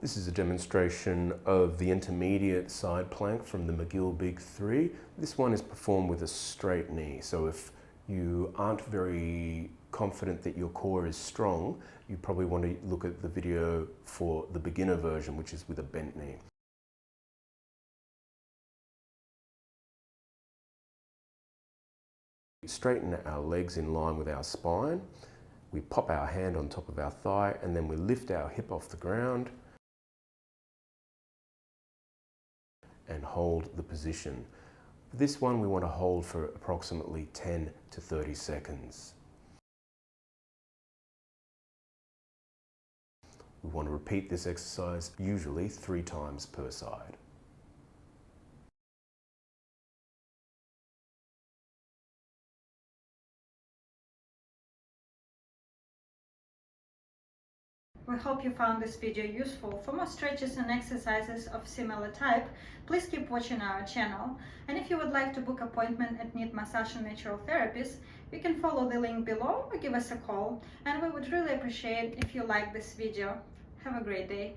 This is a demonstration of the intermediate side plank from the McGill Big 3. This one is performed with a straight knee. So if you aren't very confident that your core is strong, you probably want to look at the video for the beginner version, which is with a bent knee. Straighten our legs in line with our spine. We pop our hand on top of our thigh and then we lift our hip off the ground and hold the position. This one we want to hold for approximately 10 to 30 seconds. We want to repeat this exercise usually 3 times per side. We hope you found this video useful. For more stretches and exercises of similar type, please keep watching our channel. And if you would like to book an appointment at Knead Massage and Natural Therapies, you can follow the link below or give us a call. And we would really appreciate if you like this video. Have a great day.